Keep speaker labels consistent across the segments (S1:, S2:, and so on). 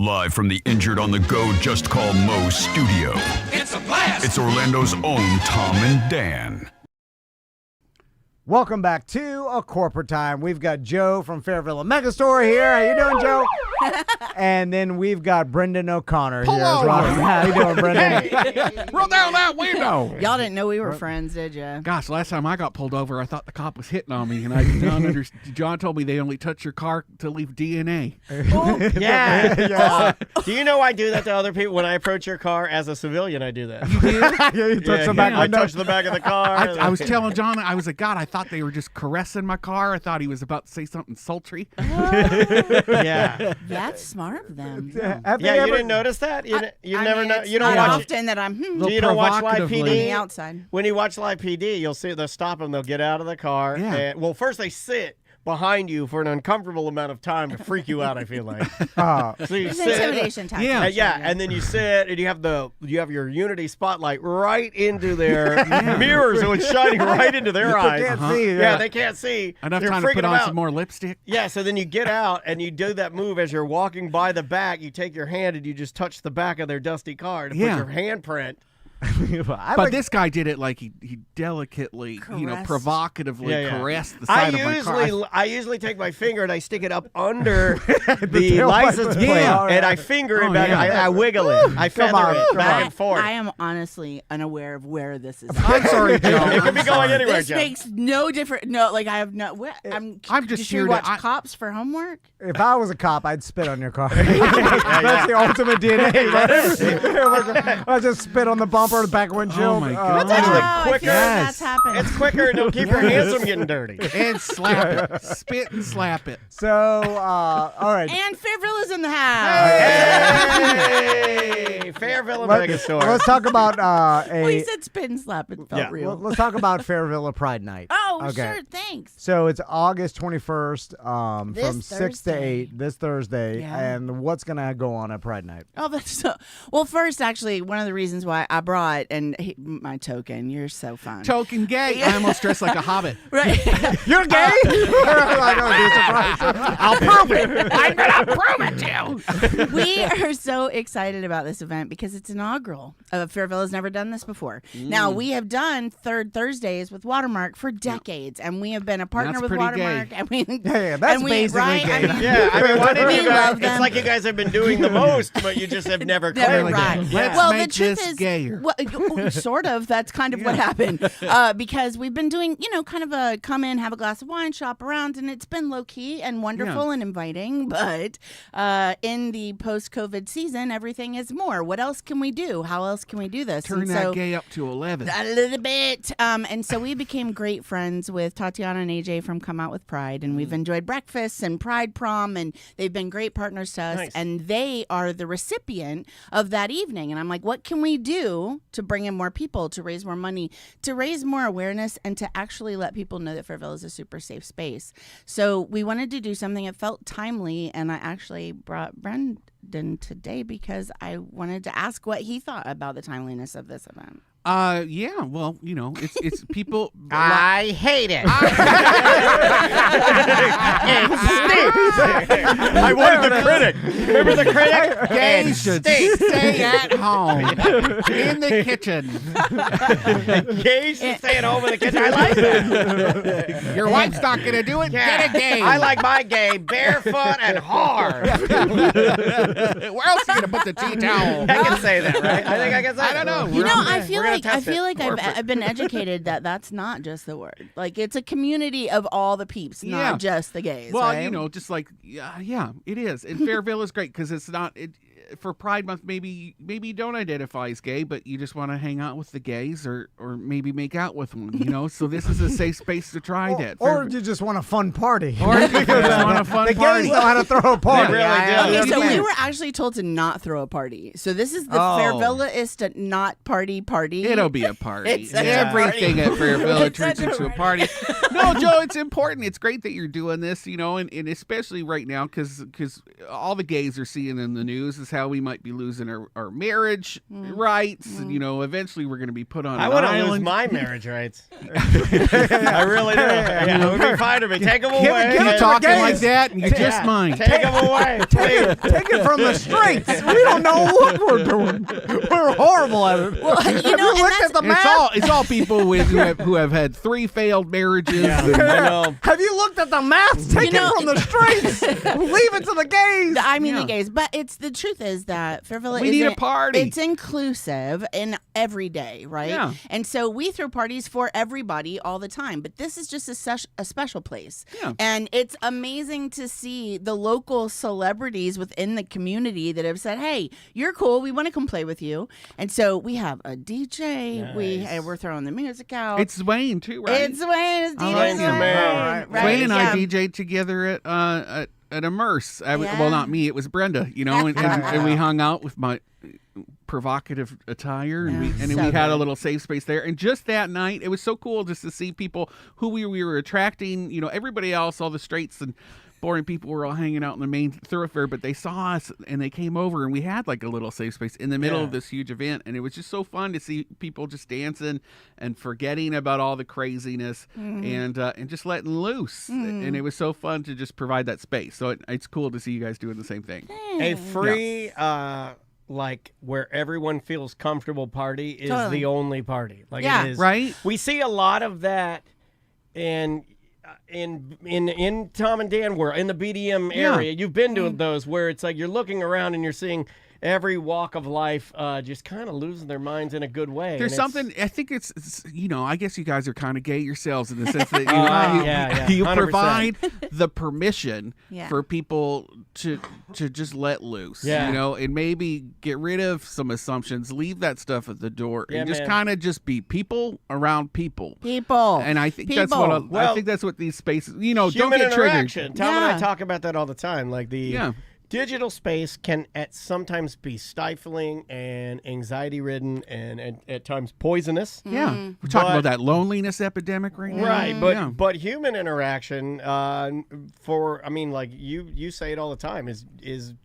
S1: Live from the Injured on the Go Just Call Mo studio.
S2: It's a blast!
S1: It's Orlando's own Tom and Dan.
S3: Welcome back to A Corporate Time. We've got Joe from FAIRVILLA Megastore here. How you doing, Joe? And then we've got Brendan O'Connor here as well. How you doing, Brendan?
S4: Hey, roll down that window.
S5: Y'all didn't know we were friends, did you?
S4: Gosh, last time I got pulled over, I thought the cop was hitting on me, and John told me they only touch your car to leave DNA.
S6: Yeah. Do you know I do that to other people? When I approach your car as a civilian, I do that.
S4: You do?
S3: You touch the back
S6: I
S3: window.
S6: touch the back of the car.
S4: I was telling John, I was like, God, I thought they were just caressing my car. I thought he was about to say something sultry.
S6: Yeah.
S5: That's smart of them.
S6: Yeah, you didn't notice that? You never know. You don't
S5: not
S6: watch
S5: often that I'm
S6: Do you don't watch Live
S5: on the
S6: PD?
S5: outside.
S6: When you watch Live PD, you'll see they'll stop them. They'll get out of the car.
S4: Yeah.
S6: And, well, first they sit behind you for an uncomfortable amount of time to freak you out. I feel like. So you
S5: It's
S6: sit.
S5: intimidation tactic.
S4: Yeah.
S6: And then you sit, and you have your Unity spotlight right into their mirror, so it's shining right into their eyes.
S3: Can't see.
S6: Yeah, they can't see.
S4: Enough
S6: You're
S4: time to
S6: freaking
S4: put
S6: them
S4: on
S6: out.
S4: some more lipstick.
S6: Yeah, so then you get out and you do that move as you're walking by the back. You take your hand and you just touch the back of their dusty car to put your handprint.
S4: But this guy did it like he delicately,
S5: Caressed.
S4: provocatively
S6: Yeah.
S4: caressed the side of my car.
S6: I usually take my finger and I stick it up under the license plate, and I finger it back.
S4: yeah.
S6: I wiggle it. I feather it back and forth.
S5: I am honestly unaware of where this is.
S4: I'm sorry, Joe.
S6: It could be going anywhere,
S5: This
S6: Joe.
S5: makes no difference. No, like I have no. What? I'm
S4: just
S5: Did you
S4: here to-
S5: watch Cops for homework?
S3: If I was a cop, I'd spit on your car. That's the ultimate DNA. Right? I just spit on the bumper, the back windshield.
S4: Oh, my God.
S6: That's actually
S5: I
S6: quicker.
S5: feel like that's happened.
S6: It's quicker and it'll keep your hands from getting dirty.
S4: And slap it. Spit and slap it.
S3: So, all right.
S5: And FAIRVILLA's in the house.
S6: Hey, FAIRVILLA Megastore.
S3: Let's talk about
S5: Well, you said spit and slap. It felt real.
S3: Let's talk about FAIRVILLA Pride Night.
S5: Oh,
S3: Okay.
S5: sure. Thanks.
S3: So it's August 21st
S5: This
S3: from 6 to
S5: Thursday.
S3: 8 this Thursday.
S5: Yeah.
S3: And what's going to go on at Pride Night?
S5: Oh, that's so. Well, first, actually, one of the reasons why I brought my token. You're so fun.
S4: Token gay. I almost dressed like a hobbit.
S5: Right.
S3: You're gay? I know, be surprised.
S4: I'll prove it. I'm going to prove it to you.
S5: We are so excited about this event because it's inaugural. FAIRVILLA's never done this before. Now, we have done Third Thursdays with Watermark for decades, and we have been a partner
S4: That's
S5: with
S4: pretty
S5: Watermark.
S4: gay.
S5: And we,
S3: Yeah, that's
S5: and we,
S3: basically
S5: right?
S3: gay.
S5: I mean,
S6: Yeah, I mean, why didn't
S5: We
S6: you guys?
S5: love them.
S6: It's like you guys have been doing the most, but you just have never
S5: Never
S6: claimed
S5: right.
S6: it.
S4: Let's
S5: Well,
S4: make
S5: the truth
S4: this
S5: is,
S4: gayer.
S5: well, sort of. That's kind of what happened because we've been doing, kind of a come in, have a glass of wine, shop around, and it's been low key and wonderful and inviting. But in the post-COVID season, everything is more. What else can we do? How else can we do this?
S4: Turn
S5: And
S4: that
S5: so,
S4: gay up to 11.
S5: a little bit. And so we became great friends with Tatiana and AJ from Come Out with Pride. And we've enjoyed breakfasts and Pride Prom. And they've been great partners to us.
S6: Nice.
S5: And they are the recipient of that evening. And I'm like, what can we do to bring in more people, to raise more money, to raise more awareness, and to actually let people know that FAIRVILLA is a super safe space? So we wanted to do something that felt timely. And I actually brought Brendan today because I wanted to ask what he thought about the timeliness of this event.
S4: Yeah, well, it's people.
S6: I hate it. I wanted the critic. Remember the critic?
S4: Gays should stay at home in the kitchen.
S6: Gays should stay at home in the kitchen. I like that.
S4: Your wife's not going to do it.
S6: Yeah.
S4: Get a gay.
S6: I like my gay barefoot and hard.
S4: Where else are you going to put the tea towel?
S6: I can say that, right? I think I can say
S4: I don't know.
S5: You know, I
S6: We're
S5: feel
S6: gonna
S5: like
S6: test it.
S5: I've been educated that that's not just the word. Like it's a community of all the peeps,
S4: Yeah.
S5: not just the gays.
S4: Well,
S5: right?
S4: just like yeah, it is. And FAIRVILLA is great because it's not for Pride Month. Maybe you don't identify as gay, but you just want to hang out with the gays or maybe make out with one. So this is a safe space to try that.
S3: Or you just want a fun party.
S4: Or you just want a fun
S3: the
S4: party.
S3: gays know how to throw a party.
S6: They really do.
S5: Okay, so we were actually told to not throw a party. So this is the FAIRVILLA is to not party.
S4: It'll be a party.
S5: It's such a
S4: Everything
S5: party.
S4: at FAIRVILLA
S5: It's
S4: turns
S5: such a
S4: into a party. No, Joe, it's important. It's great that you're doing this, and especially right now because all the gays are seeing in the news is us how we might be losing our marriage rights. And, eventually we're going to be put on
S6: I
S4: an
S6: want to
S4: island.
S6: lose my marriage rights. I really do. Yeah, it would be fine to me. Take them away.
S4: Keep
S3: it
S4: talking
S3: gays.
S4: like that, and you're just mine.
S6: Take them away. Please.
S3: Take it from the streets. We don't know what we're doing. We're horrible at it.
S5: Well,
S3: Have you looked at the math?
S4: It's all people who have had 3 failed marriages.
S6: Yeah,
S4: and-
S6: I know.
S3: Have you looked at the math? Take it from the streets. Leave it to the gays.
S5: I mean the gays, but the truth is that FAIRVILLA
S4: We need a party.
S5: It's inclusive in every day, right?
S4: Yeah.
S5: And so we throw parties for everybody all the time, but this is just a special place.
S4: Yeah.
S5: And it's amazing to see the local celebrities within the community that have said, "Hey, you're cool. We want to come play with you." And so we have a DJ.
S6: Nice.
S5: We're throwing the music out.
S4: It's Wayne too, right?
S5: It's Wayne. It's DJ
S6: Wayne's the
S5: Wayne.
S6: man.
S5: Right?
S4: Wayne and I
S5: Yeah.
S4: DJ'd together at Immerse.
S5: Yeah.
S4: Well, not me. It was Brenda. And we hung out with my provocative attire, and we
S5: So
S4: we had a
S5: good.
S4: little safe space there. And just that night, it was so cool just to see people who we were attracting. Everybody else, all the straights and boring people were all hanging out in the main thoroughfare, but they saw us and they came over, and we had like a little safe space in the middle of this huge event, and it was just so fun to see people just dancing and forgetting about all the craziness and just letting loose. And it was so fun to just provide that space. So it's cool to see you guys doing the same thing.
S6: A free, like where everyone feels comfortable party is
S5: Totally.
S6: the only party. Like
S5: Yeah.
S6: it is,
S4: Right?
S6: We see a lot of that in Tom and Dan world, in the BDM area. You've been to those where it's like you're looking around and you're seeing every walk of life just kind of losing their minds in a good way.
S4: There's
S6: And it's-
S4: something, I think it's I guess you guys are kind of gay yourselves in the sense that
S6: yeah,
S4: you
S6: 100%.
S4: provide the permission
S5: Yeah.
S4: for people to just let loose,
S6: Yeah.
S4: and maybe get rid of some assumptions, leave that stuff at the door,
S6: Yeah,
S4: and just
S6: man.
S4: kind of just be people around people.
S5: People.
S4: And I think
S5: People.
S4: that's what
S6: Well,
S4: I think that's what these spaces, don't
S6: human
S4: get triggered.
S6: interaction. Tom and I
S5: Yeah.
S6: talk about that all the time. Like the
S4: Yeah.
S6: digital space can sometimes be stifling and anxiety-ridden and at times poisonous.
S4: Yeah, we're talking
S6: But-
S4: about that loneliness epidemic right now.
S6: Right, but
S4: Yeah.
S6: but human interaction like you say it all the time is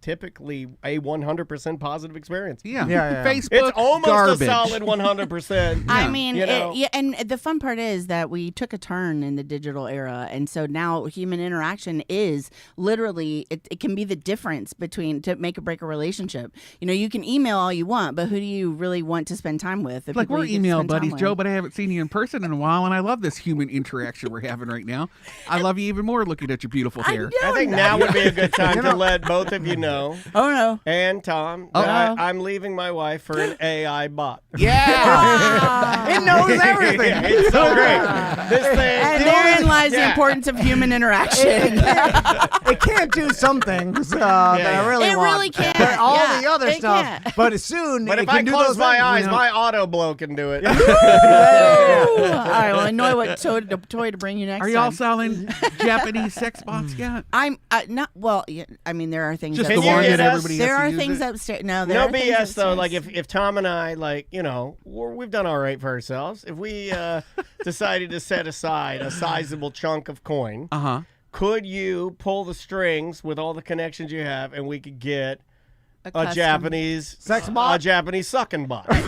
S6: typically a 100% positive experience.
S4: Yeah.
S3: Yeah.
S4: Facebook
S6: It's almost
S4: garbage.
S6: a solid 100%.
S5: I mean,
S6: You know?
S5: and the fun part is that we took a turn in the digital era, and so now human interaction is literally it can be the difference between to make or break a relationship. You can email all you want, but who do you really want to spend time with? The
S4: Like,
S5: people
S4: we're
S5: you get to
S4: email
S5: spend time
S4: buddies,
S5: with.
S4: Joe, but I haven't seen you in person in a while, and I love this human interaction we're having right now. I love you even more looking at your beautiful hair.
S6: I think now would be a good time to let both of you know,
S5: Oh no!
S6: and Tom, that I'm leaving my wife for an AI bot.
S4: Yeah.
S3: It knows everything.
S6: Yeah, it's so great. This thing.
S5: And therein lies the importance of human interaction.
S3: It can't do some things that I really
S5: It
S3: want.
S5: really can't.
S3: But all
S5: Yeah,
S3: the other
S5: it
S3: stuff.
S5: can't.
S3: But soon
S6: But
S3: it
S6: if
S3: can
S6: I
S3: do
S6: close
S3: those
S6: my
S3: things.
S6: eyes, my auto blow can do it.
S5: All right, well, I know what toy to bring you next
S4: Are
S5: time.
S4: y'all selling Japanese sex bots yet?
S5: I'm not well. Yeah, I mean, there are things.
S4: Just
S6: Can
S4: the
S6: you
S4: one
S6: get
S4: that
S6: us-
S4: everybody
S5: There
S4: has
S5: are
S4: to use
S5: things
S4: it?
S5: upstairs. No, there
S6: No
S5: are things
S6: BS though.
S5: upstairs.
S6: Like if Tom and I, we've done all right for ourselves. If we decided to set aside a sizable chunk of coin,
S4: Uh-huh.
S6: could you pull the strings with all the connections you have, and we could get a
S5: custom-
S6: Japanese
S3: Sex bot?
S6: a Japanese sucking bot?
S3: Keep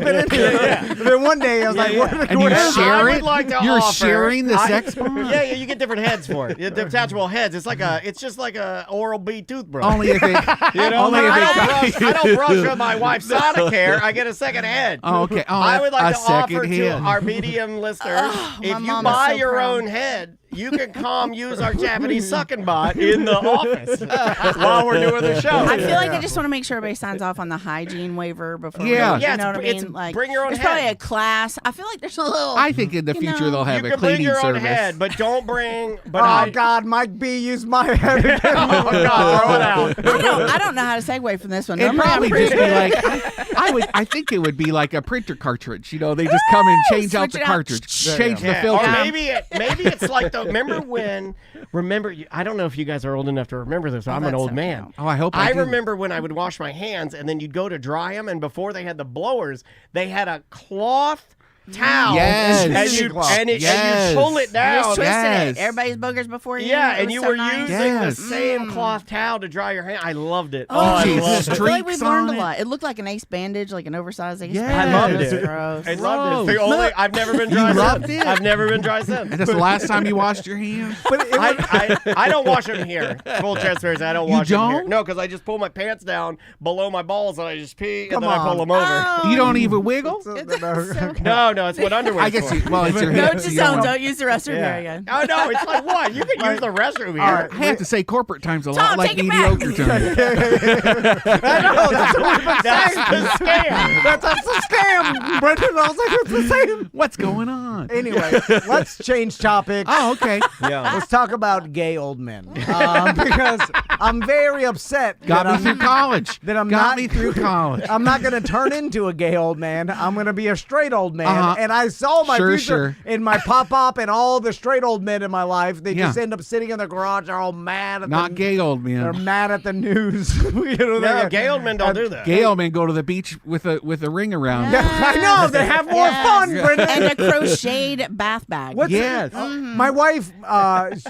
S3: it in here. Then one day I was like, what
S4: And you
S6: I
S4: share
S6: would
S4: it?
S6: like to
S4: You're
S6: offer-
S4: sharing the
S6: I-
S4: sex bot?
S6: Yeah, you get different heads for it. The detachable heads. It's just like a Oral-B toothbrush.
S4: Only if it,
S6: You know,
S4: only if
S6: I don't brush with my wife's Sonicare. I get a second head.
S4: Oh, okay. Oh,
S6: I would like
S4: a
S6: to offer
S4: second
S6: to
S4: head.
S6: our medium listeners, if
S5: my
S6: you
S5: mom is
S6: buy
S5: so
S6: your
S5: proud.
S6: own head, you can come use our Japanese sucking bot in the office while we're doing the show.
S5: I feel like I just want to make sure everybody signs off on the hygiene waiver before.
S4: Yeah.
S5: you
S6: Yeah,
S5: know what I
S6: it's
S5: mean. Like,
S6: bring your own
S5: There's probably
S6: head.
S5: a class. I feel like there's a little.
S4: I think in the
S5: You
S4: future
S5: know,
S4: they'll have
S6: you
S4: a
S6: can bring
S4: cleaning
S6: your own
S4: service.
S6: head, but don't bring. But
S3: Oh, God, Mike B used my head again.
S6: Oh God, throw it out.
S5: I don't know how to segue from this one.
S4: It'd
S5: Normally I'm
S4: probably
S5: pretty
S4: just be
S5: good.
S4: like I think it would be like a printer cartridge. They just come and change out
S5: switch
S4: the
S5: it out.
S4: cartridge, change the
S6: Yeah.
S4: filter.
S6: Or maybe it's like remember I don't know if you guys are old enough to remember this. I'm an
S5: that's
S6: old
S5: so
S6: man.
S5: cute.
S4: Oh, I hope I do.
S6: remember when I would wash my hands and then you'd go to dry them, and before they had the blowers, they had a cloth towel.
S4: Yes.
S6: And you pull it
S5: You
S6: down.
S5: just twisted
S4: Yes.
S5: it. Everybody's boogers before you.
S6: Yeah,
S5: It
S6: and
S5: was
S6: you
S5: so
S6: were
S5: nice.
S6: using
S4: Yes.
S6: the same cloth towel to dry your hand. I loved it.
S5: Oh,
S6: I
S4: Jesus.
S6: loved
S5: I
S6: it.
S5: feel like we've
S4: Streaks
S5: learned a
S4: on it.
S5: lot. It looked like an ace bandage, like an oversized ace
S4: Yes.
S5: bandage.
S6: I loved
S5: It was
S6: it.
S5: gross.
S6: I loved it.
S4: Gross.
S6: The only, I've never been dry
S4: loved
S6: since.
S4: it?
S6: I've never been dry since.
S4: And that's the last time you washed your hands?
S3: But it was,
S6: I don't wash them here. Full transparency, I don't wash them here.
S4: don't?
S6: No, because I just pull my pants down below my balls and I just pee and
S3: Come
S6: then I pull
S3: on.
S6: them over.
S5: Oh,
S4: You don't even wiggle?
S6: No, it's what underwear.
S4: I guess well, it's your
S5: Note
S4: hips.
S5: to
S4: You don't-
S5: self, don't use the restroom here
S6: Yeah.
S5: again.
S6: Oh no, it's like what? You can use the restroom here.
S3: all right.
S4: I have to say corporate time's a
S5: Tom,
S4: lot like
S5: take it back.
S4: mediocre time.
S3: I know, that's what we've been
S6: That's
S3: saying.
S6: the scam.
S3: That's a scam, Brendan. I was like, it's the same.
S4: What's going on?
S3: Anyway, let's change topics.
S4: Oh, okay.
S6: Yeah.
S3: Let's talk about gay old men because I'm very upset
S4: Got
S3: that
S4: me through college.
S3: that I'm
S4: Got
S3: not-
S4: me through college.
S3: I'm not going to turn into a gay old man. I'm going to be a straight old man.
S4: Uh-huh.
S3: And I saw my
S4: Sure,
S3: future in my pop-up and all the straight old men in my life. They just
S4: Yeah.
S3: end up sitting in their garage. They're all mad at
S4: Not
S3: the
S4: gay old
S3: They're
S4: men.
S3: mad at the news. You know,
S6: No,
S3: they-
S6: gay old men don't do that.
S4: Gay old men go to the beach with a ring around.
S3: Yeah, I know. They have more
S5: Yes.
S3: fun, Brendan.
S5: And a crocheted bath bag.
S3: What's
S4: Yes.
S3: My wife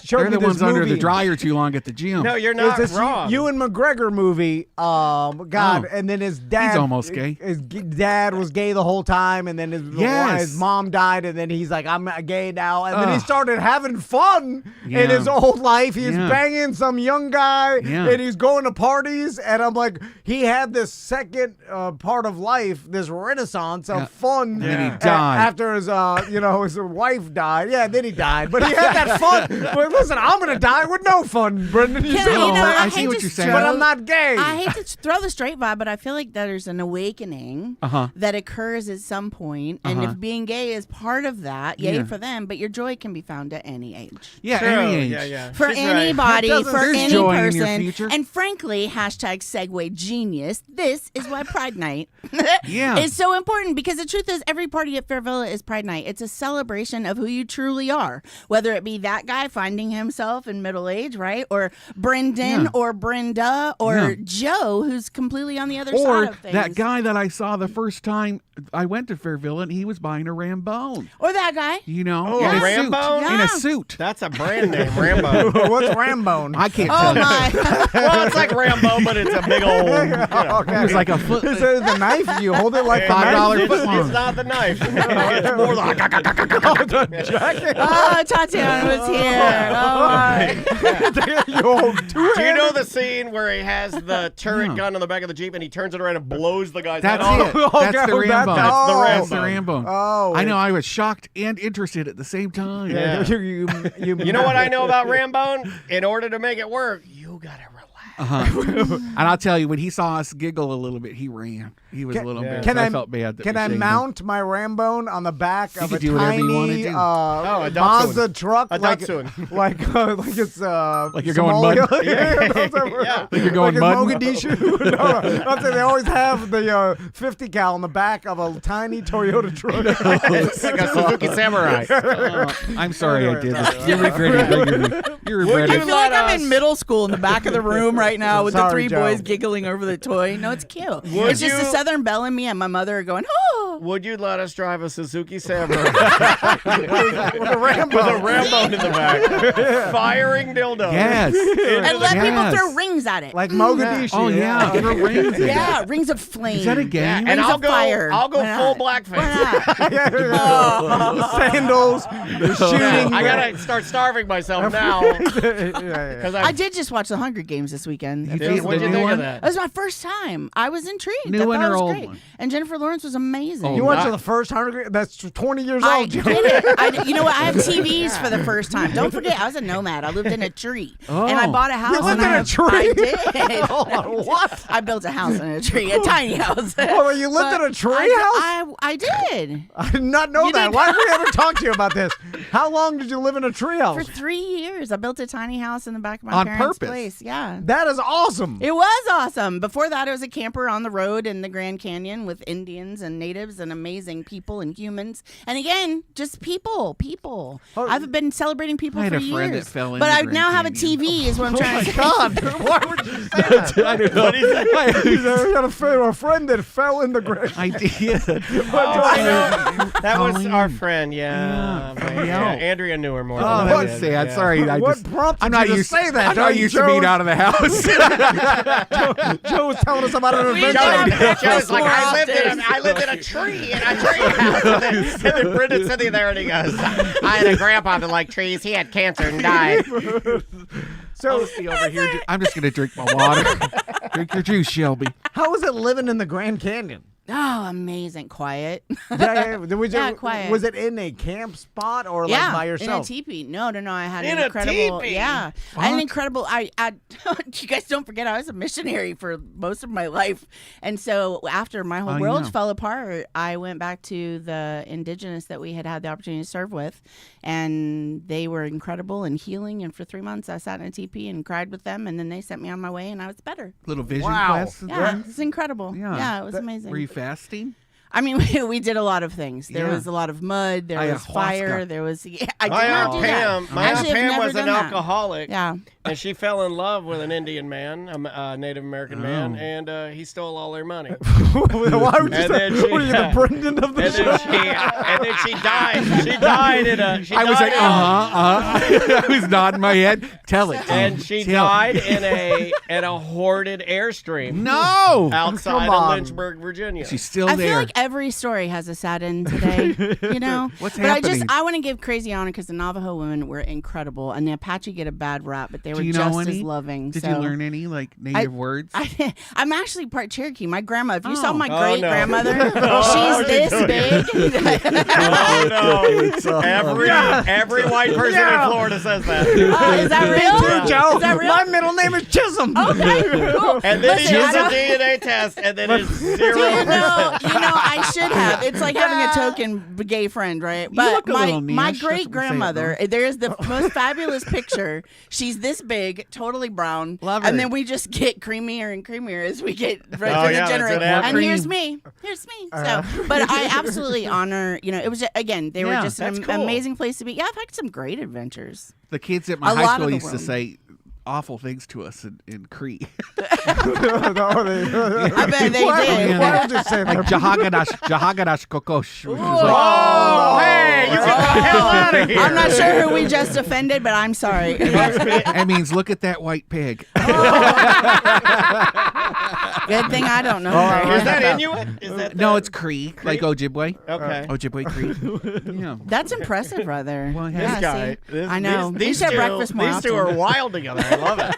S3: showed
S4: They're
S3: me
S4: the
S3: this
S4: ones
S3: movie.
S4: under the dryer too long at the gym.
S6: No, you're
S3: It's
S6: not
S3: this
S6: wrong.
S3: Ewan McGregor movie. God,
S4: Oh.
S3: and then his dad.
S4: almost gay.
S3: His dad was gay the whole time, and then
S4: Yes.
S3: his mom died, and then he's like, I'm gay now, and then he
S4: Ugh.
S3: started having fun in
S4: Yeah.
S3: his old life. He's
S4: Yeah.
S3: banging some young guy,
S4: Yeah.
S3: and he's going to parties, and I'm like, he had this second part of life, this renaissance of
S4: Yeah.
S3: fun.
S4: And then he
S3: a-
S4: died.
S3: after his his wife died. Yeah, then he died, but he had that fun. But listen, I'm gonna die with no fun, Brendan. You
S5: Can
S3: see
S5: I-
S3: what
S5: you know,
S3: I'm saying?
S4: I see
S5: hate
S4: what
S5: to
S4: you're saying.
S3: But
S5: throw-
S3: I'm not gay.
S5: I hate to throw the straight vibe, but I feel like there's an awakening that occurs at some point, and if being gay is part of that, yay
S4: Yeah.
S5: for them. But your joy can be found at any age.
S4: Yeah,
S6: True.
S4: any age.
S6: Yeah.
S5: For
S6: She's right.
S5: anybody,
S3: Doesn't-
S5: for
S3: There's
S5: any
S4: joy in your
S5: person,
S4: future.
S5: and frankly, hashtag segue genius. This is why Pride Night
S4: Yeah.
S5: is so important, because the truth is, every party at FAIRVILLA is Pride Night. It's a celebration of who you truly are, whether it be that guy finding himself in middle age, right, or Brendan,
S4: Yeah.
S5: or Brenda, or
S4: Yeah.
S5: Joe, who's completely on the other
S4: Or
S5: side of things.
S4: that guy that I saw the first time I went to FAIRVILLA and he was buying a Rambone.
S5: or that guy.
S4: You know,
S6: Oh,
S4: in
S6: a
S4: a
S6: Rambone?
S4: suit. In
S5: Yeah.
S4: a suit.
S6: That's a brand name, Rambo.
S3: What's Rambone?
S4: I can't
S5: Oh
S4: tell you.
S5: my!
S6: Well, it's like Rambo, but it's a big old.
S4: It was like a foot.
S3: Is it the knife? You hold it like the
S4: $5
S3: knife?
S4: foot long.
S6: It's not the knife. It's more like.
S5: Oh, Tatiana was here. Oh my!
S3: You hold two
S6: Do you know
S3: hands.
S6: the scene where he has the turret
S4: Yeah.
S6: gun on the back of the Jeep and he turns it around and blows the guy's
S4: That's
S6: head
S4: it.
S6: off?
S3: Oh,
S4: That's the
S3: okay,
S4: Rambone.
S3: that's
S6: the
S4: That's the Rambone.
S3: Oh.
S4: I know. I was shocked and interested at the same time.
S6: Yeah. You know what I know about Rambone? In order to make it work, you gotta relax.
S4: And I'll tell you, when he saw us giggle a little bit, he ran. He was a little embarrassed.
S3: Can
S4: I felt bad. That
S3: Can
S4: we
S3: I
S4: shamed him.
S3: mount my Rambone on the back of
S4: You
S3: a
S4: can do whatever you wanna
S3: tiny
S4: do.
S6: a
S3: Mazda
S6: Datsun.
S3: truck?
S6: A
S3: like
S6: Datsun.
S3: like it's
S4: Like you're going mud?
S3: Somalia?
S6: Yeah.
S4: Like you're going
S3: like
S4: mud?
S3: in Mogadishu. No, I'm saying they always have the 50 cal on the back of a tiny Toyota truck.
S6: It's like a Suzuki Samurai.
S4: I'm sorry I did
S3: Anyway,
S4: that. You regret it. You regret
S5: I
S6: you
S4: it.
S5: feel like
S6: let
S5: I'm
S6: us-
S5: in middle school in the back of the room right now with the
S3: Sorry,
S5: three
S3: Joe.
S5: boys giggling over the toy. No, it's cute.
S6: Would
S5: It's just the
S6: you-
S5: Southern Belle and me and my mother are going, oh.
S6: Would you let us drive a Suzuki Samurai
S3: With a Rambo.
S6: with a Rambo in the back, firing dildo?
S4: Yes.
S5: And let people
S4: Yes.
S5: throw rings at it.
S3: Like Mogadishu.
S4: Oh, yeah. Throw rings in.
S5: yeah, rings of flame.
S4: Is that a game?
S6: And
S5: Rings
S6: I'll
S5: of
S6: go.
S5: fire.
S6: I'll go
S5: Why
S6: full
S5: not?
S6: blackface.
S5: Why not?
S3: Sandals, the shooting.
S6: I gotta start starving myself now because
S5: I did just watch the Hunger Games this weekend.
S4: You
S5: It
S4: did?
S5: feels
S6: What'd you
S4: The
S5: good.
S4: new
S6: think of
S4: one?
S5: It
S6: that?
S5: was my first time. I was intrigued.
S4: New
S5: I
S4: one
S5: thought it
S4: or
S5: was
S4: old
S5: great.
S4: one?
S5: And Jennifer Lawrence was amazing.
S3: You went to
S4: not-
S3: the first Hunger. That's 20 years
S5: I
S3: old.
S5: did it. You know what? I have TVs for the first time. Don't forget, I was a nomad. I lived in a tree, and I
S4: Oh.
S5: bought a house.
S3: lived
S5: and
S3: in a tree?
S5: I did.
S3: What?
S5: I built a house in a tree, a tiny house.
S3: Oh, you lived in a tree house?
S5: I did.
S3: I did not know
S5: You
S3: that.
S5: didn't-
S3: Why did we ever talk to you about this? How long did you live in a
S5: For
S3: treehouse?
S5: 3 years, I built a tiny house in the back of my
S4: On
S5: parents'
S4: purpose?
S5: place. Yeah.
S3: That That is awesome.
S5: It was awesome. Before that, it was a camper on the road in the Grand Canyon with Indians and natives and amazing people and humans. And again, just people.
S3: Oh,
S5: I've been celebrating people
S4: I had
S5: for
S4: a friend
S5: years.
S4: that fell in
S5: but
S4: the
S5: I
S4: Grand
S5: now have a
S4: Canyon.
S5: TV is what I'm trying to say.
S3: God, why would you say that?
S4: I don't know.
S3: He said, we got a friend that fell in the grave.
S4: I did.
S6: That was
S4: Colleen.
S6: our friend, yeah.
S4: Yeah.
S6: Andrea knew her more
S4: Oh,
S6: than I
S4: that's
S6: did.
S4: sad.
S6: Yeah.
S4: Sorry.
S3: What prompted
S4: I'm not
S3: you to
S4: used
S3: say that?
S4: I'm not used to being out of the house.
S3: Joe was telling us about an
S5: We
S3: adventure.
S5: don't-
S6: Joe's like,
S5: More
S6: I lived in a tree in a tree house. And then Brendan's sitting there and he goes, I had a grandpa that liked trees. He had cancer and died.
S3: So,
S4: Over here. I'm just gonna drink my water. Drink your juice, Shelby.
S3: how was it living in the Grand Canyon?
S5: Oh, amazing. Quiet.
S3: Yeah. Was
S5: Yeah,
S3: it,
S5: quiet.
S3: Was it in a camp spot or like
S5: yeah,
S3: by
S5: in a
S3: yourself?
S5: teepee. No. I had
S6: In
S5: an
S6: a
S5: incredible.
S6: teepee?
S5: Yeah, I had an incredible. I you guys don't forget, I was a missionary for most of my life, and so after my whole world
S4: yeah.
S5: fell apart, I went back to the indigenous that we had the opportunity to serve with, and they were incredible and healing. And for 3 months, I sat in a teepee and cried with them, and then they sent me on my way, and I was better.
S4: Little vision
S3: Wow.
S4: quest. and
S5: Yeah,
S4: things?
S5: it's incredible. Yeah, it was amazing.
S4: Were you fasting?
S5: I mean, we did a lot of things. There
S4: Yeah.
S5: was a lot of mud. There was
S4: Ayahuasca.
S5: fire. There was. I did
S6: My
S5: not
S6: Aunt
S5: do
S6: Pam,
S5: that.
S6: my Aunt
S5: Actually, I've
S6: Pam
S5: never
S6: was an
S5: done that.
S6: alcoholic.
S5: Yeah.
S6: And she fell in love with an Indian man, a Native American man,
S4: Oh.
S6: and he stole all their money.
S3: Why would you
S6: And
S3: say?
S6: then she-
S3: What are you, the Brendan of the
S6: And
S3: show?
S6: then she died. She died in a.
S4: I was like, I was nodding my head. Tell it.
S6: And she died in a hoarded airstream
S4: No.
S6: outside
S3: Come
S6: of
S3: on.
S6: Lynchburg, Virginia.
S4: She's still
S5: I
S4: there.
S5: feel like every story has a sad end today, you know?
S4: What's
S5: but
S4: happening?
S5: I want to give crazy honor because the Navajo women were incredible, and the Apache get a bad rap, but they were
S4: Do you know
S5: just
S4: any?
S5: as loving.
S4: Did
S5: so.
S4: you learn any like native words?
S5: I'm actually part Cherokee. My grandma, if you saw
S4: Oh.
S5: my
S6: Oh,
S5: great
S6: no.
S5: grandmother,
S6: Oh,
S5: she's this big.
S6: Oh no! Every white person in Florida says that.
S5: Is that real?
S3: Joe,
S5: Is that real?
S3: my middle name is Chisholm.
S5: Okay, cool.
S6: And then
S5: Listen,
S6: he
S5: I
S6: does a
S5: don't-
S6: DNA test, and then it's 0%.
S5: I should have. It's like having a token gay friend, right? But
S4: look a little
S5: my
S4: niche. That's what we say
S5: great
S4: it,
S5: grandmother, there's the most fabulous picture. She's this big, totally brown,
S3: Love
S5: and
S3: her.
S5: then we just get creamier and creamier as we get right
S6: Oh,
S5: through
S6: yeah,
S5: the
S6: that's
S5: generation.
S6: what happens.
S5: And here's me. So, but I absolutely honor. It was again, they were
S4: Yeah,
S5: just an
S6: that's cool.
S5: amazing place to be. Yeah, I've had some great adventures.
S4: The kids at my
S5: A
S4: high
S5: lot
S4: school
S5: of the
S4: used to
S5: world.
S4: say awful things to us in Cree.
S5: I bet they
S3: Why,
S5: did.
S3: why would you say
S4: Like
S3: that?
S4: Jahagadash Kokosh. which is like,
S6: Oh, hey, you get the hell out of here!
S5: I'm not sure who we just offended, but I'm sorry.
S4: that means look at that white pig.
S5: Good thing I don't know.
S6: Is that Inuit? Is that
S4: No, it's Cree, like Ojibwe.
S6: okay?
S4: Ojibwe Cree. Yeah.
S5: That's impressive, brother.
S4: Well,
S5: yeah,
S6: This guy,
S5: see? I know.
S6: These
S5: we should have
S6: two,
S5: breakfast more
S6: these two
S5: often.
S6: are wild together. I love it.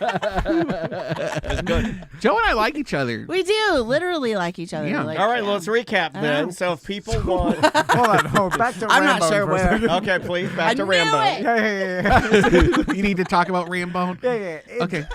S6: It's good.
S4: Joe and I like each other.
S5: We do literally like each other.
S4: Yeah.
S5: Like,
S6: All right, let's recap then. So if people want,
S3: Hold on, back to
S5: I'm not
S3: Rambo
S5: sure
S3: for a
S5: where.
S3: second.
S6: okay, please
S5: I
S6: back to
S5: knew
S6: Rambo.
S5: it.
S3: Yeah.
S4: You need to talk about Rambone?
S3: Yeah.
S4: Okay.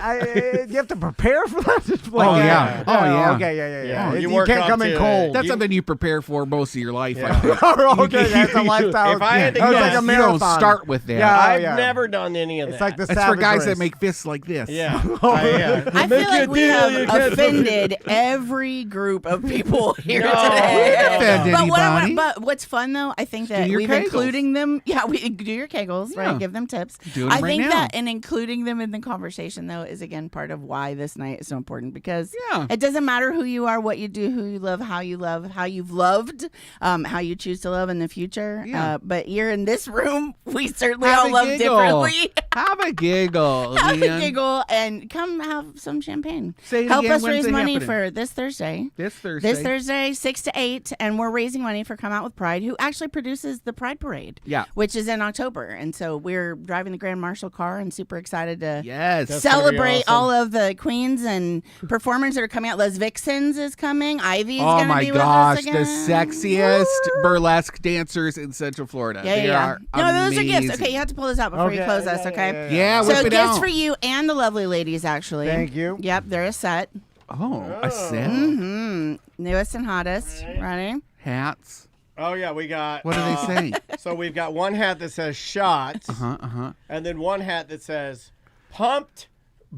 S3: You have to prepare for that?
S4: Oh, yeah. Oh, yeah.
S3: Okay, yeah.
S6: Yeah, you
S3: You
S6: work
S3: can't
S6: up
S3: come in
S6: to
S3: cold.
S6: it.
S4: That's
S6: You-
S4: something you prepare for most of your life.
S6: Yeah.
S4: I think.
S3: Okay, that's a lifestyle.
S6: If I had to
S3: That was
S6: guess,
S3: like a
S4: You don't
S3: marathon.
S4: start with that.
S3: Yeah.
S6: I've
S3: yeah.
S6: never done any of that.
S3: It's like the
S4: That's for
S3: savage
S4: guys
S3: race.
S4: that make fists like this.
S6: yeah.
S5: I feel like we have offended every group of people here
S6: No,
S5: today.
S6: we didn't
S4: offend anybody.
S5: But what's fun though, I think that
S4: your
S5: we've
S4: kegels.
S5: including them. Yeah, we do your kegels,
S4: Yeah.
S5: right? Give them tips.
S4: Doing
S5: I
S4: them right
S5: think
S4: now.
S5: that in including them in the conversation though is again part of why this night is so important because
S4: Yeah.
S5: it doesn't matter who you are, what you do, who you love, how you've loved, how you choose to love in the future.
S4: Yeah.
S5: But you're in this room, we certainly
S4: Have
S5: all
S4: a
S5: love
S4: giggle.
S5: differently.
S4: Have a giggle.
S5: Have a
S4: man.
S5: giggle and come have some champagne.
S4: Say it
S5: Help
S4: again.
S5: us
S4: When's
S5: raise
S4: it
S5: money
S4: happening?
S5: for this Thursday.
S4: This Thursday.
S5: This Thursday, 6 to 8, and we're raising money for Come Out with Pride, who actually produces the Pride Parade.
S4: Yeah.
S5: Which is in October. And so we're driving the Grand Marshal car and super excited to
S4: Yes.
S6: That's gonna be
S5: celebrate
S6: awesome.
S5: all of the queens and performers that are coming out. Les Vixens is coming. Ivy's
S4: Oh
S5: going to
S4: my
S5: be
S4: gosh,
S5: with
S4: the
S5: us again.
S4: sexiest burlesque dancers in Central Florida.
S5: Yeah,
S4: They
S5: yeah.
S4: are
S5: No, those are gifts.
S4: amazing.
S5: Okay, you have to pull this out before you close us, okay?
S4: Yeah,
S5: So
S4: whip it
S5: gifts
S4: out.
S5: for you and the lovely ladies, actually.
S3: Thank you.
S5: Yep, they're a set.
S4: Oh, a set.
S5: Mm-hmm. Newest and hottest. Ready?
S4: Hats.
S6: Oh yeah, we got.
S4: What do they say?
S6: So we've got one hat that says "shot,"
S4: Uh-huh.
S6: and then one hat that says "pumped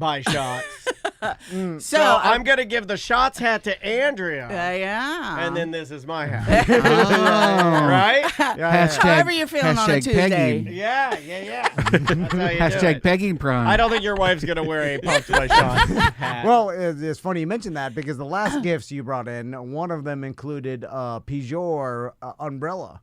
S6: buy shots.
S5: So
S6: So I'm going to give the shots hat to Andrea.
S5: yeah.
S6: And then this is my hat. Right?
S5: However you're feeling on a
S4: hashtag
S5: Tuesday.
S4: pegging.
S6: Yeah. That's how you do
S4: Hashtag
S6: it.
S4: pegging prime.
S6: I don't think your wife's going to wear a pumped by shots hat.
S3: Well, it's funny you mentioned that because the last gifts you brought in, one of them included a Peugeot umbrella.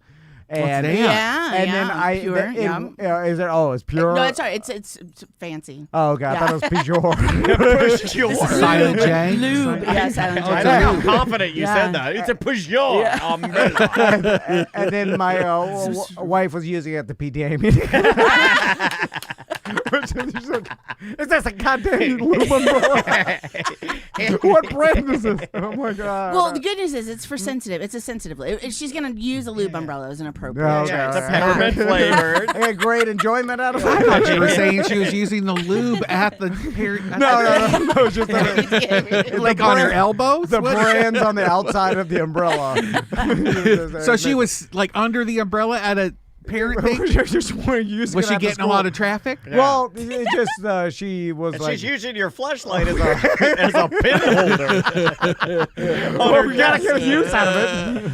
S3: And
S4: that?
S5: Yeah,
S3: and
S5: yeah,
S3: then
S5: pure,
S3: is it? Oh, it's pure.
S5: No, it's all right. It's fancy.
S3: Oh, okay. I thought it was Peugeort.
S4: Silent J.
S5: Lube. Yeah, Silent
S6: I
S5: J.
S6: know how confident you
S5: Yeah.
S6: said that. It's a Peugeot umbrella.
S3: and then my wife was using it at the PTA meeting. Is this a goddamn lube umbrella? What brand is this? Oh my god.
S5: Well, the good news is it's for sensitive. It's a sensitive. She's gonna use a lube umbrella as an appropriate.
S3: Okay.
S6: Yeah, it's a peppermint flavored.
S3: I got great enjoyment out of
S4: I
S3: it.
S4: thought you were saying she was using the lube at the
S3: No, it's just
S4: like on her elbows.
S3: the
S4: What?
S3: brands on the outside of the umbrella.
S4: So she was like under the umbrella at a parent thing.
S3: just using
S4: Was
S3: it
S4: she
S3: at the
S4: getting a
S3: school.
S4: lot of traffic?
S3: Well, it just she was
S6: And
S3: like.
S6: she's using your fleshlight as a pin holder.
S3: Oh, we gotta get use out of it.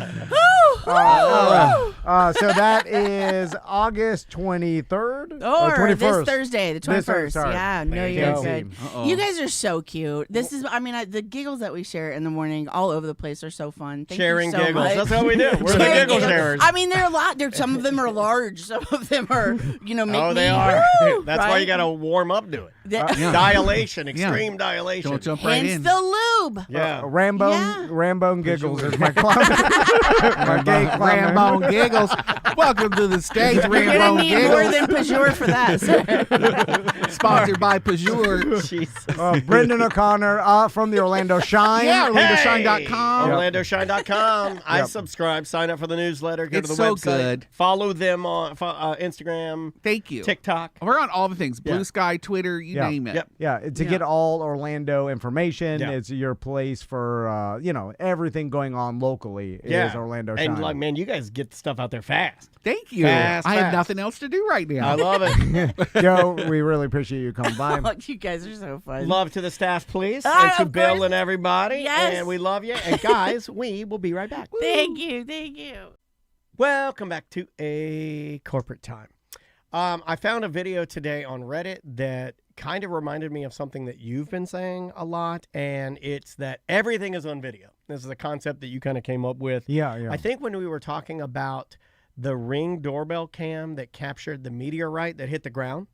S3: So that is August 23rd
S5: Or
S3: 21st.
S5: this Thursday, the
S3: This Thursday,
S5: 21st.
S3: sorry.
S5: Yeah, no,
S3: Thank
S5: you're
S3: you.
S5: good.
S4: Uh-oh.
S5: You guys are so cute. This is, I mean, the giggles that we share in the morning all over the place are so fun. Thank
S6: Sharing
S5: you so
S6: giggles.
S5: much.
S6: That's what we do. We're the
S5: Sharing
S6: giggle
S5: giggles.
S6: sharers.
S5: I mean, there are a lot. Some of them are large. Some of them are, make
S6: Oh,
S5: me.
S6: they are.
S5: Woo,
S6: That's why
S5: right?
S6: you got to warm up to it.
S4: Yeah.
S6: Dilation, extreme dilation.
S4: Don't jump right
S5: Hence
S4: in.
S5: the lube.
S6: Yeah.
S3: Rambo,
S5: Yeah.
S3: Rambo and Giggles is my clown. my gay clown.
S4: Rambo and Giggles. Welcome to the stage,
S5: You're
S4: Rambo
S5: gonna
S4: and
S5: need more
S4: Giggles.
S5: than Peugeot for that. sir.
S4: Sponsored by Peugeot.
S6: Jesus.
S3: Brendan O'Connor from the Orlando Shine.
S4: Yeah,
S6: Hey!
S4: OrlandoShine.com.
S6: OrlandoShine.com. I subscribe. Sign up for the newsletter. Go
S4: It's
S6: to the
S4: so
S6: website.
S4: good.
S6: Follow them on Instagram,
S4: Thank you.
S6: TikTok.
S4: We're on all the things. Blue
S6: Yeah.
S4: Sky, Twitter, you
S3: Yeah.
S4: name it.
S6: Yep.
S3: Yeah, to get all Orlando information,
S6: Yeah.
S3: it's your place for everything going on locally
S6: Yeah.
S3: is Orlando Shine.
S6: And like, man, you guys get the stuff out there fast.
S4: Thank you.
S6: Fast,
S4: I have
S6: fast.
S4: nothing else to do right now.
S6: I love it.
S3: Joe, we really appreciate you coming by.
S5: Oh, you guys are so fun.
S6: Love to the staff, please.
S5: Ah,
S6: And to
S5: of
S6: Bill
S5: course.
S6: and everybody.
S5: Yes.
S6: And we love you. And guys, we will be right back.
S5: Thank you. Thank you.
S6: Welcome back to A Corporate Time. I found a video today on Reddit that kind of reminded me of something that you've been saying a lot, and it's that everything is on video. This is a concept that you kind of came up with.
S3: Yeah.
S6: I think when we were talking about the Ring doorbell cam that captured the meteorite that hit the ground.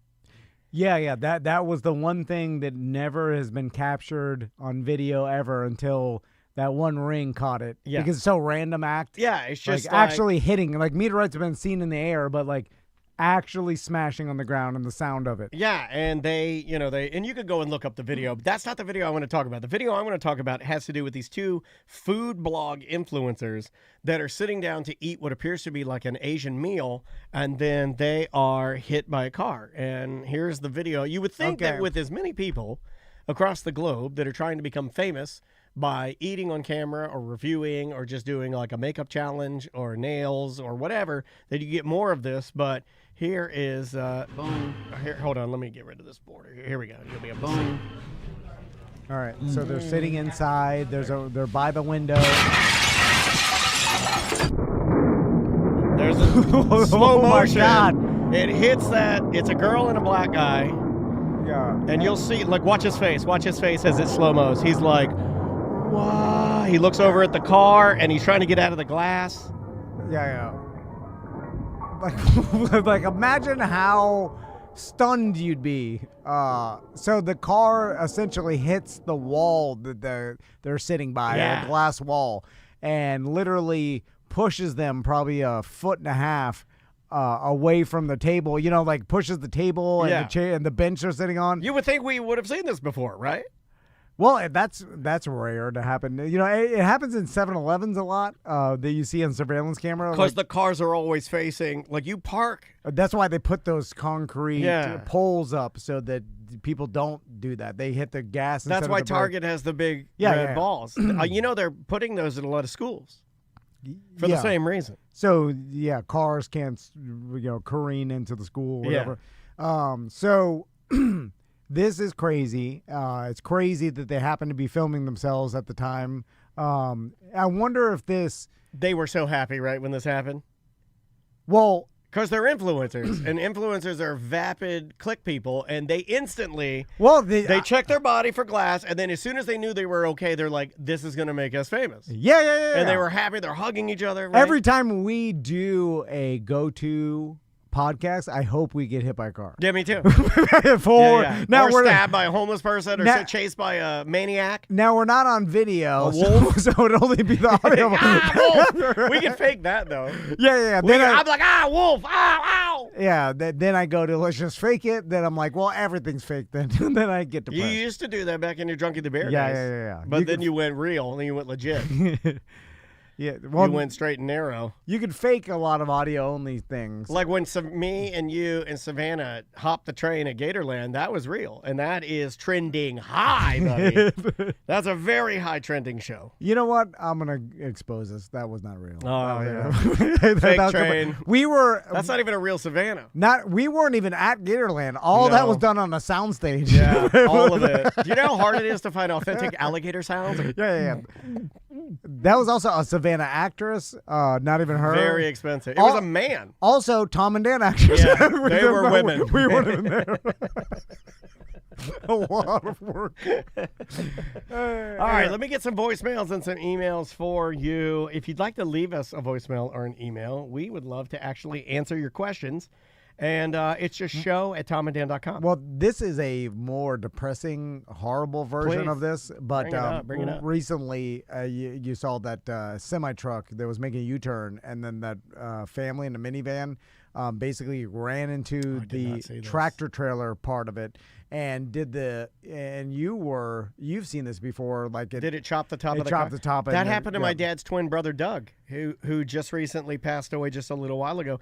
S3: Yeah. That was the one thing that never has been captured on video ever until that one Ring caught it.
S6: Yeah.
S3: Because it's so random act.
S6: Yeah, it's just
S3: like actually hitting. Like meteorites have been seen in the air, but like actually smashing on the ground and the sound of it.
S6: Yeah, and they, and you could go and look up the video, but that's not the video I want to talk about. The video I want to talk about has to do with these two food blog influencers that are sitting down to eat what appears to be like an Asian meal, and then they are hit by a car. And here's the video. You would think that with as many people across the globe that are trying to become famous by eating on camera or reviewing or just doing like a makeup challenge or nails or whatever, that you get more of this, but here is boom. Here, hold on, let me get rid of this border. Here we go. You'll be able to see.
S3: All right. So they're sitting inside. They're by the window.
S6: There's a slow
S3: my
S6: motion.
S3: God.
S6: It hits that. It's a girl and a black guy,
S3: Yeah.
S6: and you'll see. Like, watch his face. Watch his face as it slow mos. He's like, "Wow!" He looks over at the car, and he's trying to get out of the glass.
S3: Yeah. Like imagine how stunned you'd be. So the car essentially hits the wall that they're sitting by,
S6: Yeah.
S3: a glass wall, and literally pushes them probably a foot and a half away from the table. Like pushes the table and
S6: Yeah.
S3: the chair and the bench they're sitting on.
S6: You would think we would have seen this before, right?
S3: Well, that's rare to happen. It happens in 7-Elevens a lot that you see on surveillance camera.
S6: Because the cars are always facing, like, you park.
S3: That's why they put those concrete
S6: Yeah.
S3: poles up so that people don't do that. They hit the gas.
S6: That's
S3: instead
S6: why
S3: of the brake.
S6: Target has the big
S3: Yeah,
S6: red
S3: yeah.
S6: balls. They're putting those in a lot of schools for the
S3: Yeah.
S6: same reason.
S3: So yeah, cars can't careen into the school or
S6: Yeah.
S3: whatever. So This is crazy. It's crazy that they happen to be filming themselves at the time. I wonder if this.
S6: They were so happy, right, when this happened?
S3: Well,
S6: because they're influencers, and influencers are vapid click people, and they instantly they check their body for glass, and then as soon as they knew they were okay, they're like, "This is going to make us famous."
S3: Yeah.
S6: And they were happy. They're hugging each other. Right?
S3: Every time we do a go-to podcast, I hope we get hit by a car.
S6: Yeah, me too.
S3: Now
S6: or
S3: we're
S6: stabbed by a homeless person, or chased by a maniac.
S3: Now we're not on video,
S6: A wolf?
S3: so it'd only be the audio.
S6: Wolf. We can fake that though.
S3: Yeah.
S6: I'm like, wolf, ow.
S3: Yeah, then I go to let's just fake it. Then I'm like, well, everything's fake. Then then I get depressed.
S6: You used to do that back in your Drunky the Bear days.
S3: Yeah.
S6: But then you went real, and then you went legit.
S3: Yeah, well,
S6: you went straight and narrow.
S3: You could fake a lot of audio-only things.
S6: Like when me and you and Savannah hopped the train at Gatorland, that was real. And that is trending high, buddy. That's a very high trending show.
S3: You know what? I'm going to expose this. That was not real.
S6: Oh, yeah.
S3: Fake
S6: train.
S3: That's
S6: not even a real Savannah.
S3: We weren't even at Gatorland. All that was done on a soundstage.
S6: Yeah, all of it. Do you know how hard it is to find authentic alligator sounds?
S3: Yeah. That was also a Savannah actress, not even her.
S6: Very expensive. It was a man.
S3: Also, Tom and Dan actors.
S6: Yeah, they were women.
S3: We weren't even there. A lot of work.
S6: All right, let me get some voicemails and some emails for you. If you'd like to leave us a voicemail or an email, we would love to actually answer your questions. And it's just show@tomandan.com.
S3: Well, this is a more depressing, horrible version of this. But
S6: bring it up.
S3: Recently, you saw that semi-truck that was making a U-turn, and then that family in a minivan basically ran into the tractor trailer part of it. And you've seen this before, like
S6: did it chop the top of the
S3: car?
S6: It chopped
S3: the top.
S6: That happened to my dad's twin brother Doug, who just recently passed away just a little while ago.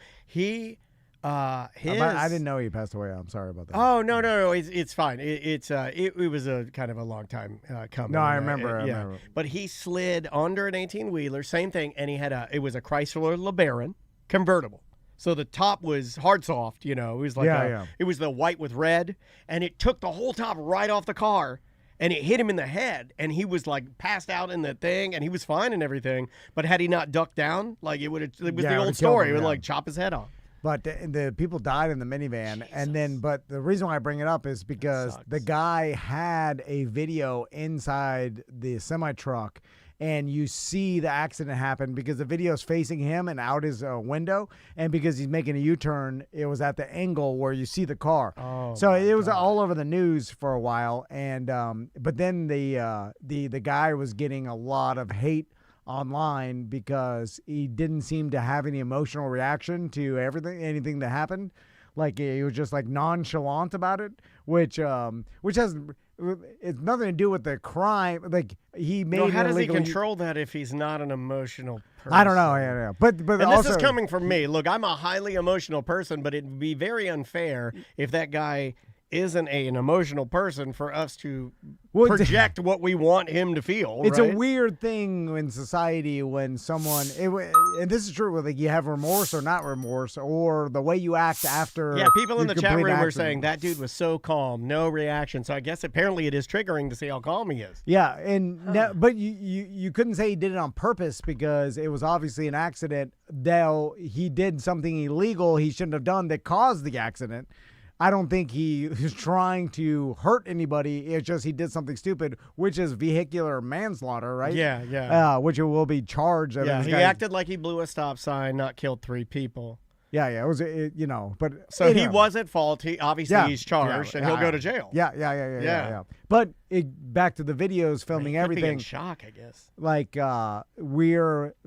S6: I
S3: didn't know he passed away. I'm sorry about that.
S6: Oh no, it's fine. It was a kind of a long time coming.
S3: No, I remember.
S6: But he slid under an 18-wheeler, same thing, and it was a Chrysler LeBaron convertible. So the top was hard soft, it was like it was the white with red, and it took the whole top right off the car, and it hit him in the head, and he was like passed out in the thing, and he was fine and everything. But had he not ducked down, like it was the old story. It would like chop his head off.
S3: But the people died in the minivan,
S6: Jesus.
S3: But the reason why I bring it up is because the guy had a video inside the semi-truck, and you see the accident happen because the video is facing him and out his window, and because he's making a U-turn, it was at the angle where you see the car.
S6: Oh,
S3: so it was all over the news for a while, and but then the guy was getting a lot of hate online because he didn't seem to have any emotional reaction to anything that happened. Like he was just like nonchalant about it, which has it's nothing to do with the crime. Like he made.
S6: How does he control that if he's not an emotional person?
S3: I don't know. Yeah. But
S6: and
S3: also,
S6: this is coming from me. Look, I'm a highly emotional person, but it'd be very unfair if that guy isn't an emotional person for us to project what we want him to feel.
S3: It's a weird thing in society when someone, and this is true, like you have remorse or not remorse, or the way you act after.
S6: Yeah, people in the chat room were saying that dude was so calm, no reaction. So I guess apparently it is triggering to see how calm he is.
S3: Yeah, but you couldn't say he did it on purpose because it was obviously an accident. Though he did something illegal he shouldn't have done that caused the accident. I don't think he was trying to hurt anybody. It's just he did something stupid, which is vehicular manslaughter, right?
S6: Yeah.
S3: Which will be charged.
S6: He acted like he blew a stop sign, not killed 3 people.
S3: Yeah. It was, but
S6: so he was at fault. He's charged, and he'll go to jail.
S3: Yeah. But back to the videos, filming everything.
S6: Be in shock, I guess.
S3: Like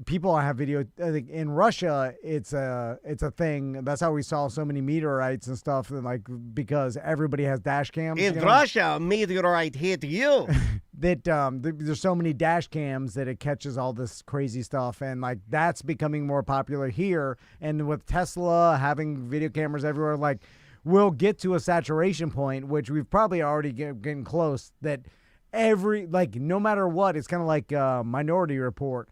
S3: people have video. I think in Russia, it's a thing. That's how we saw so many meteorites and stuff. Like because everybody has dash cams.
S6: In Russia, a meteorite hit you.
S3: That there's so many dash cams that it catches all this crazy stuff, and like that's becoming more popular here. And with Tesla having video cameras everywhere, like we'll get to a saturation point, which we've probably already getting close. That no matter what, it's kind of like Minority Report.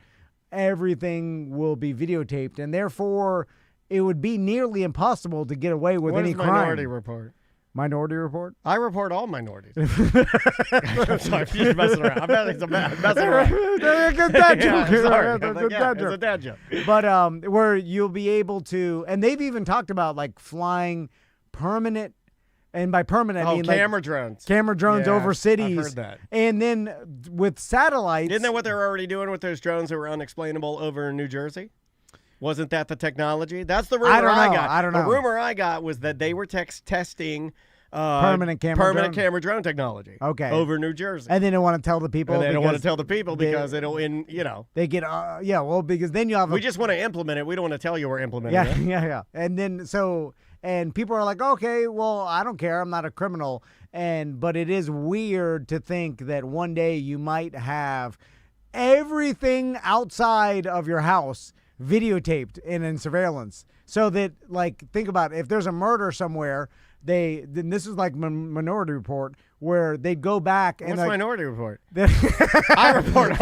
S3: Everything will be videotaped, and therefore it would be nearly impossible to get away with any crime.
S6: Minority Report?
S3: Minority Report?
S6: I report all minorities. I'm sorry, you're messing around. I'm messing around.
S3: Good dad joke.
S6: Yeah, sorry.
S3: Good
S6: Yeah,
S3: dad
S6: it's a
S3: joke.
S6: dad joke.
S3: But where you'll be able to, and they've even talked about like flying permanent, and by permanent I mean
S6: camera
S3: like
S6: drones.
S3: camera drones
S6: Yeah,
S3: over cities.
S6: I've heard that.
S3: And then with satellites.
S6: Isn't that what they're already doing with those drones that were unexplainable over in New Jersey? Wasn't that the technology? That's the rumor I got.
S3: I don't know.
S6: The rumor I got was that they were testing
S3: permanent
S6: camera drone technology.
S3: Okay.
S6: Over New Jersey.
S3: And they don't want to tell the people.
S6: And they don't want to
S3: because
S6: tell the people because it'll,
S3: they get, because then you have.
S6: We just want to implement it. We don't want to tell you we're implementing
S3: Yeah,
S6: it.
S3: yeah. And then and people are like, okay, well, I don't care. I'm not a criminal. But it is weird to think that one day you might have everything outside of your house videotaped and in surveillance, so that, like, think about it. If there's a murder somewhere, then this is like Minority Report, where they go back and
S6: What's
S3: like,
S6: Minority Report?
S3: I
S6: report.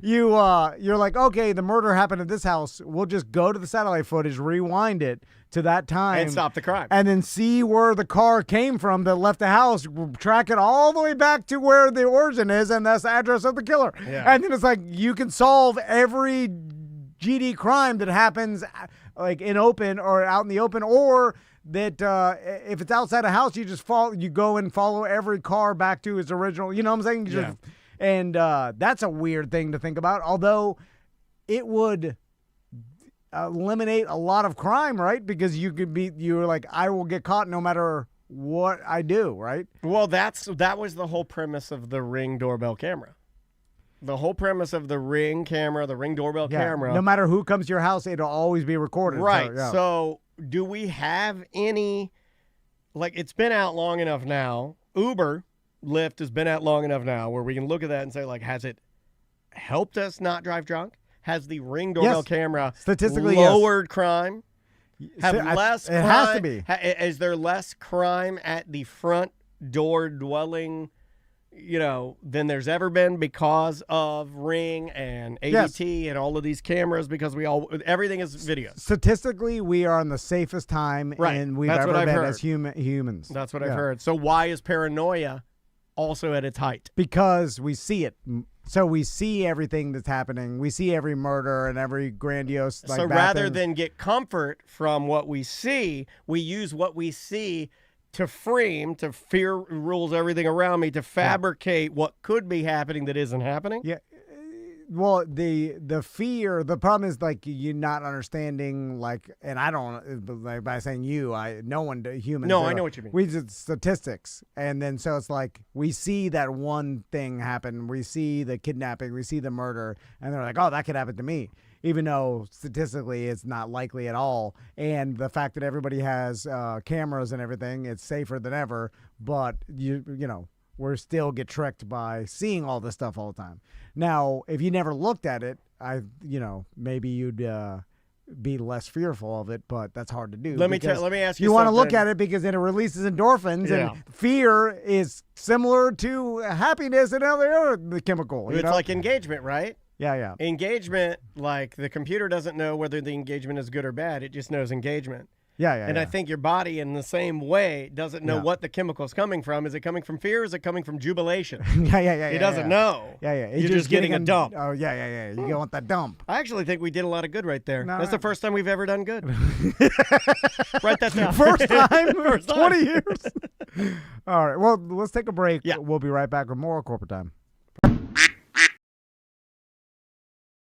S3: You're like, okay, the murder happened at this house. We'll just go to the satellite footage, rewind it to that time,
S6: And stop the crime.
S3: and then see where the car came from that left the house, track it all the way back to where the origin is, and that's the address of the killer.
S6: Yeah.
S3: And then it's like you can solve every GD crime that happens like in open or out in the open, or that if it's outside a house, you go and follow every car back to its original. You know what I'm saying? And that's a weird thing to think about. Although it would eliminate a lot of crime, right? Because you're like, I will get caught no matter what I do, right?
S6: Well, that was the whole premise of the Ring doorbell camera. The whole premise of the Ring camera, the Ring doorbell camera.
S3: No matter who comes to your house, it'll always be recorded.
S6: Right.
S3: So, yeah.
S6: So do we have any, like, it's been out long enough now. Uber, Lyft has been out long enough now where we can look at that and say, like, has it helped us not drive drunk? Has the Ring doorbell camera
S3: statistically
S6: lowered crime? Have less crime?
S3: It has to be.
S6: Is there less crime at the front door dwelling, than there's ever been because of Ring and ADT and all of these cameras, because everything is video.
S3: Statistically, we are in the safest time and we've
S6: That's
S3: ever
S6: what I've
S3: been
S6: heard.
S3: as humans.
S6: That's what I've heard. So why is paranoia also at its height?
S3: Because we see it. So we see everything that's happening. We see every murder and every grandiose.
S6: So
S3: bad
S6: rather
S3: things.
S6: than get comfort from what we see, we use what we see to fear rules everything around me, to fabricate what could be happening that isn't happening.
S3: Yeah. Well, the fear, the problem is like you not understanding, like, and I don't, like, by saying no one, humans.
S6: No, I know what you mean.
S3: We did statistics. And then so it's like we see that one thing happen. We see the kidnapping, we see the murder, and they're like, oh, that could happen to me. Even though statistically it's not likely at all. And the fact that everybody has cameras and everything, it's safer than ever. But, we still get tricked by seeing all this stuff all the time. Now, if you never looked at it, maybe you'd be less fearful of it, but that's hard to do.
S6: Let me ask you
S3: You want to look
S6: something.
S3: at it because then it releases endorphins,
S6: Yeah.
S3: and fear is similar to happiness and the chemical.
S6: It's like engagement, right?
S3: Yeah.
S6: Engagement, like the computer doesn't know whether the engagement is good or bad. It just knows engagement.
S3: Yeah.
S6: And I think your body, in the same way, doesn't know what the chemical is coming from. Is it coming from fear? Or is it coming from jubilation?
S3: Yeah.
S6: It doesn't know.
S3: Yeah.
S6: You're just getting a dump.
S3: Oh, yeah. You want that dump.
S6: I actually think we did a lot of good right there.
S3: No,
S6: That's the first time we've ever done good. Write that down.
S3: First time
S6: First
S3: in
S6: time.
S3: 20 years. All right. Well, let's take a break.
S6: Yeah.
S3: We'll be right back with more Corporate Time.